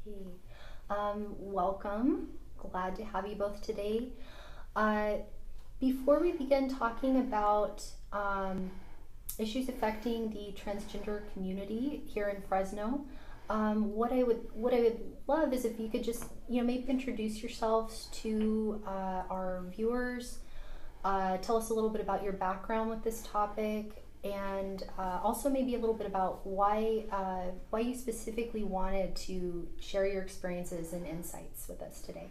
Okay. Welcome. Glad to have you both today. Before we begin talking about issues affecting the transgender community here in Fresno, what I would love is if you could just maybe introduce yourselves to our viewers. Tell us a little bit about your background with this topic, and also maybe a little bit about why you specifically wanted to share your experiences and insights with us today.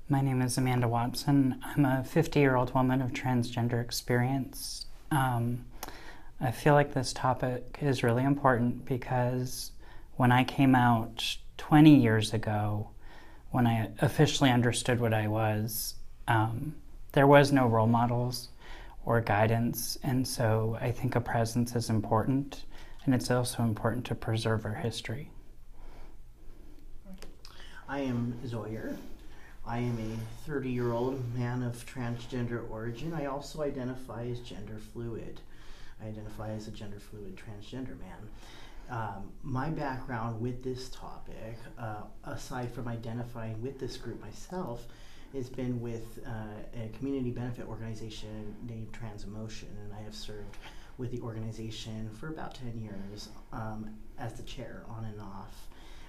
My name is Amanda Watson. I'm a 50-year-old woman of transgender experience. I feel like this topic is really important because when I came out 20 years ago, when I officially understood what I was, there was no role models or guidance, and so I think a presence is important, and it's also important to preserve our history. I am Zoyer. I am a 30-year-old man of transgender origin. I also identify as gender fluid. I identify as a gender fluid transgender man. My background with this topic, aside from identifying with this group myself, has been with a community benefit organization named Transemotion, and I have served with the organization for about 10 years as the chair on and off.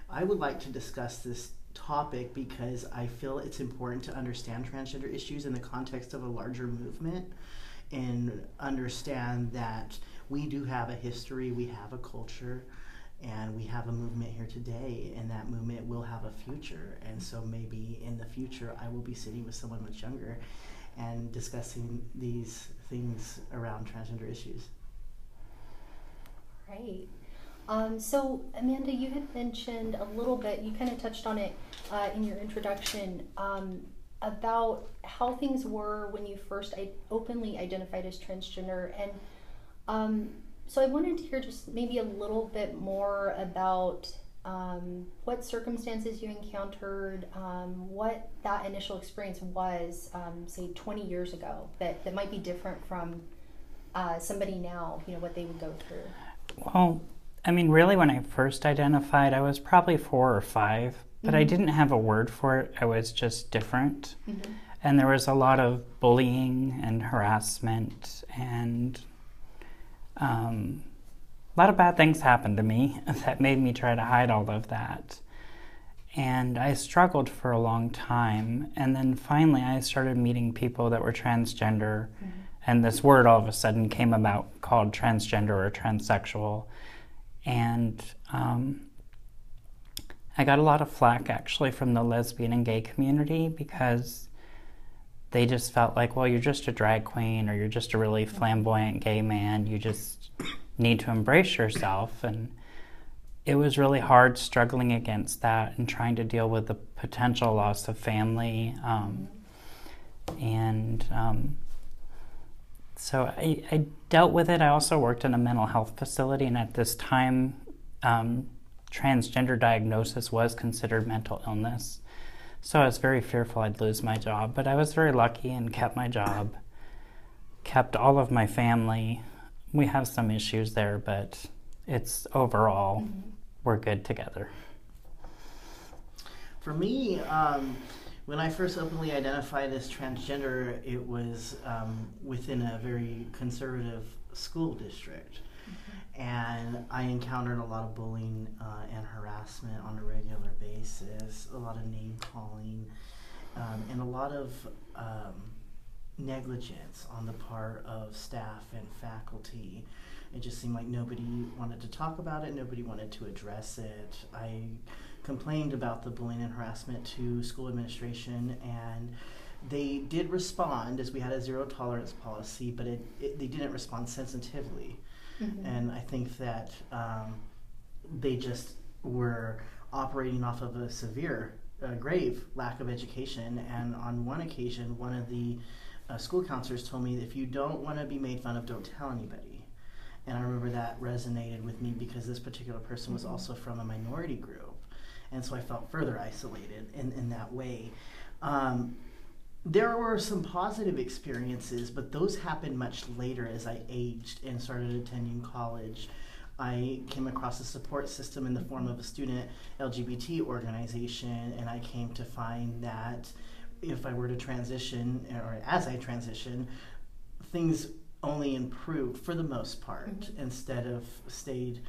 I would like to discuss this topic because I feel it's important to understand transgender issues in the context of a larger movement and understand that we do have a history, we have a culture, and we have a movement here today, and that movement will have a future. And so maybe in the future I will be sitting with someone much younger and discussing these things around transgender issues. Right. So Amanda, you had mentioned a little bit, you kind of touched on it in your introduction, about how things were when you first openly identified as transgender. And so I wanted to hear just maybe a little bit more about what circumstances you encountered, what that initial experience was, say 20 years ago, that might be different from somebody now, what they would go through. Well, I mean, really, when I first identified, I was probably 4 or 5, but I didn't have a word for it. I was just different. And there was a lot of bullying and harassment, and a lot of bad things happened to me that made me try to hide all of that. And I struggled for a long time. And then finally, I started meeting people that were transgender. And this word all of a sudden came about called transgender or transsexual. And I got a lot of flack actually from the lesbian and gay community because they just felt like, well, you're just a drag queen, or you're just a really flamboyant gay man. You just need to embrace yourself. And it was really hard struggling against that and trying to deal with the potential loss of family. So I dealt with it. I also worked in a mental health facility, and at this time, transgender diagnosis was considered mental illness. So I was very fearful I'd lose my job, but I was very lucky and kept my job, kept all of my family. We have some issues there, but it's overall, we're good together. For me, when I first openly identified as transgender, it was within a very conservative school district. And I encountered a lot of bullying and harassment on a regular basis, a lot of name calling, and a lot of negligence on the part of staff and faculty. It just seemed like nobody wanted to talk about it, nobody wanted to address it. I complained about the bullying and harassment to school administration, and they did respond, as we had a zero tolerance policy, but they didn't respond sensitively. And I think that they just were operating off of a severe, grave lack of education. And on one occasion, one of the school counselors told me, if you don't want to be made fun of, don't tell anybody. And I remember that resonated with me because this particular person was also from a minority group. And so I felt further isolated in that way. There were some positive experiences, but those happened much later as I aged and started attending college. I came across a support system in the form of a student LGBT organization, and I came to find that if I were to transition, or as I transition, things only improved for the most part instead of stayed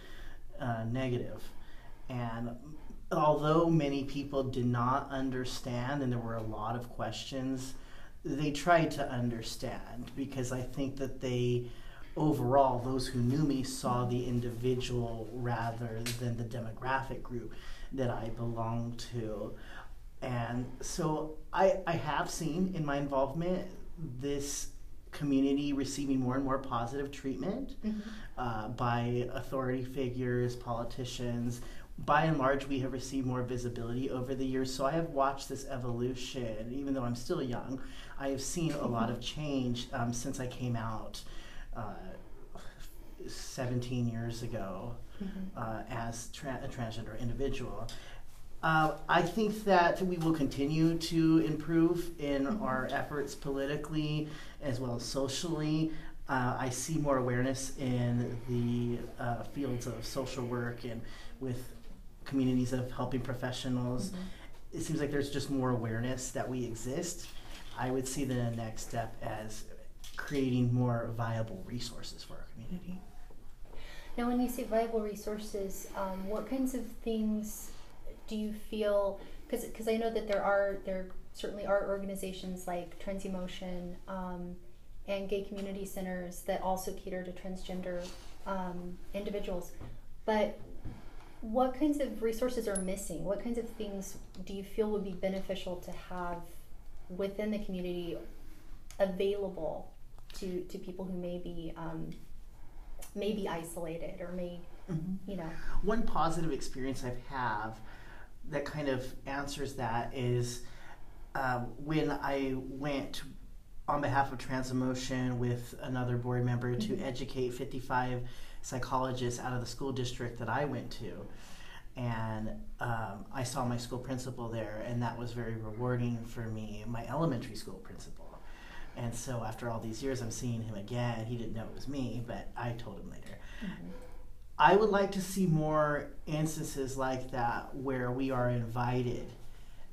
negative. And although many people did not understand and there were a lot of questions, they tried to understand, because I think that they, overall, those who knew me saw the individual rather than the demographic group that I belonged to. And so I have seen in my involvement this community receiving more and more positive treatment by authority figures, politicians. By and large, we have received more visibility over the years. So I have watched this evolution. Even though I'm still young, I have seen a lot of change since I came out 17 years ago as a transgender individual. I think that we will continue to improve in our efforts politically as well as socially. I see more awareness in the fields of social work and with communities of helping professionals. It seems like there's just more awareness that we exist. I would see the next step as creating more viable resources for our community. Now, when you say viable resources, what kinds of things do you feel, because I know that there certainly are organizations like Trans Emotion and gay community centers that also cater to transgender individuals, but what kinds of resources are missing? What kinds of things do you feel would be beneficial to have within the community available to people who may be isolated or may, you know? One positive experience I've had that kind of answers that is when I went on behalf of Trans Emotion with another board member to educate 55 psychologists out of the school district that I went to. And I saw my school principal there, and that was very rewarding for me, my elementary school principal. And so after all these years, I'm seeing him again. He didn't know it was me, but I told him later. I would like to see more instances like that where we are invited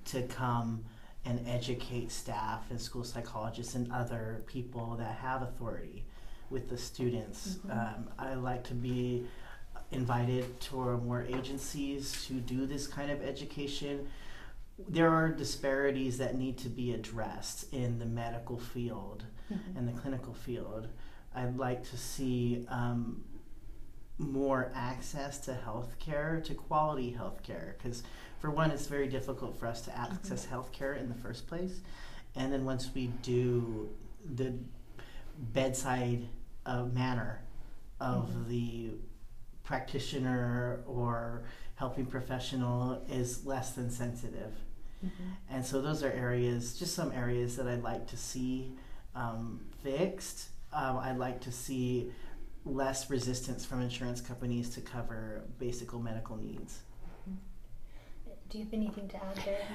to come and educate staff and school psychologists and other people that have authority with the students. I like to be invited to more agencies to do this kind of education. There are disparities that need to be addressed in the medical field and the clinical field. I'd like to see more access to healthcare, to quality healthcare, because for one, it's very difficult for us to access healthcare in the first place, and then once we do, the bedside manner of the practitioner or helping professional is less than sensitive. And so those are areas, just some areas that I'd like to see fixed. I'd like to see less resistance from insurance companies to cover basic medical needs. Do you have anything to add there?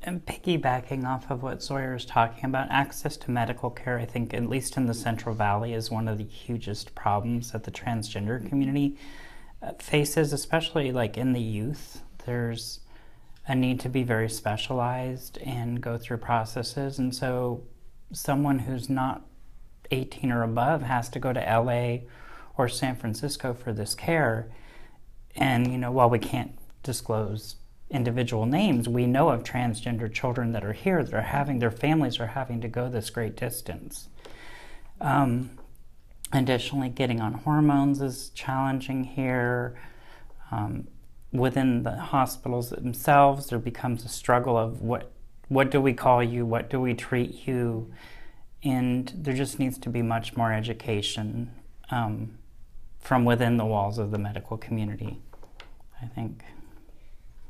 And piggybacking off of what Zoyer is talking about, access to medical care, I think, at least in the Central Valley, is one of the hugest problems that the transgender community faces, especially like in the youth. There's a need to be very specialized and go through processes, and so someone who's not 18 or above has to go to LA or San Francisco for this care. And, you know, while we can't disclose individual names, we know of transgender children that are here that are having, their families are having to go this great distance. Additionally, getting on hormones is challenging here. Within the hospitals themselves, there becomes a struggle of what do we call you, what do we treat you, and there just needs to be much more education from within the walls of the medical community, I think.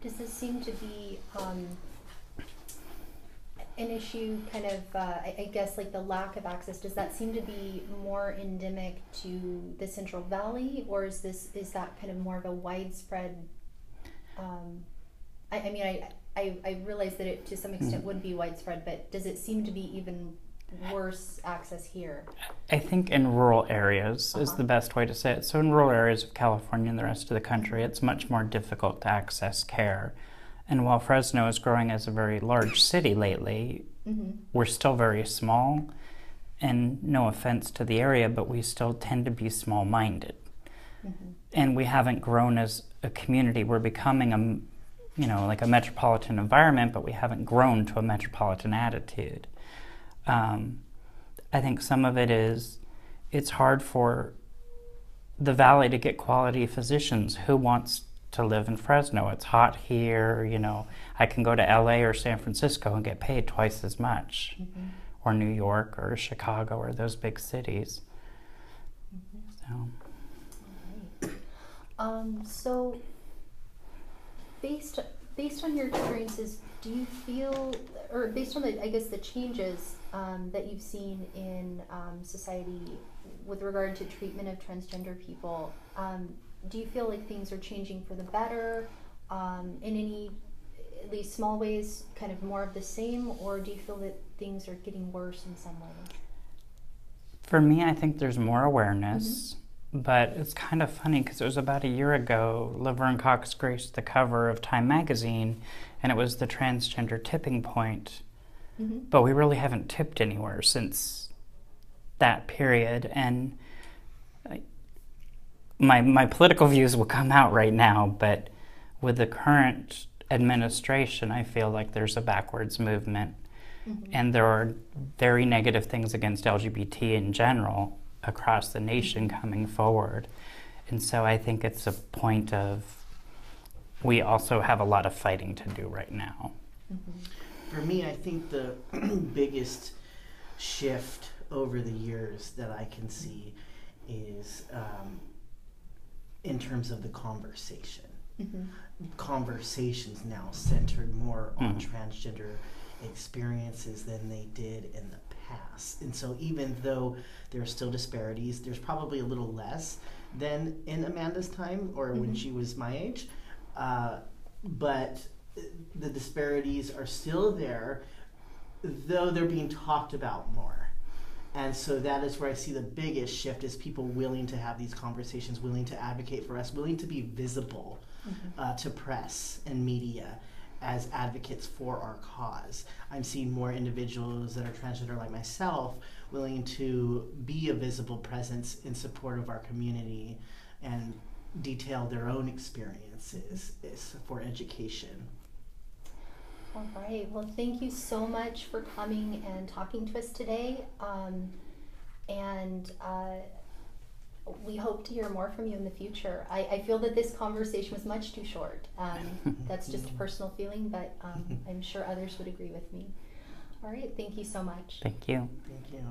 Does this seem to be an issue, kind of, I guess, like the lack of access, does that seem to be more endemic to the Central Valley, or is that kind of more of a widespread, I mean, I realize that it to some extent would be widespread, but does it seem to be even worse access here? I think in rural areas is the best way to say it. So in rural areas of California and the rest of the country, it's much more difficult to access care. And while Fresno is growing as a very large city lately, we're still very small. And no offense to the area, but we still tend to be small-minded. And we haven't grown as a community. We're becoming like a metropolitan environment, but we haven't grown to a metropolitan attitude. I think some of it is it's hard for the Valley to get quality physicians. Who wants to live in Fresno? It's hot here, I can go to LA or San Francisco and get paid twice as much, or New York or Chicago or those big cities. So. So based on your experiences, do you feel, or based on the changes that you've seen in society with regard to treatment of transgender people, do you feel like things are changing for the better in any, at least small ways, kind of more of the same, or do you feel that things are getting worse in some ways? For me, I think there's more awareness. But it's kind of funny because it was about a year ago, Laverne Cox graced the cover of Time magazine, and it was the transgender tipping point. But we really haven't tipped anywhere since that period. And my political views will come out right now, but with the current administration, I feel like there's a backwards movement. And there are very negative things against LGBT in general across the nation coming forward. And so I think it's a point of, we also have a lot of fighting to do right now. For me, I think the biggest shift over the years that I can see is in terms of the conversation. Conversations now centered more on transgender experiences than they did in the past. And so even though there are still disparities, there's probably a little less than in Amanda's time or when she was my age, but the disparities are still there, though they're being talked about more. And so that is where I see the biggest shift, is people willing to have these conversations, willing to advocate for us, willing to be visible to press and media as advocates for our cause. I'm seeing more individuals that are transgender like myself willing to be a visible presence in support of our community and detail their own experiences for education. All right. Well, thank you so much for coming and talking to us today. We hope to hear more from you in the future. I feel that this conversation was much too short. That's just a personal feeling, but I'm sure others would agree with me. All right. Thank you so much. Thank you. Thank you.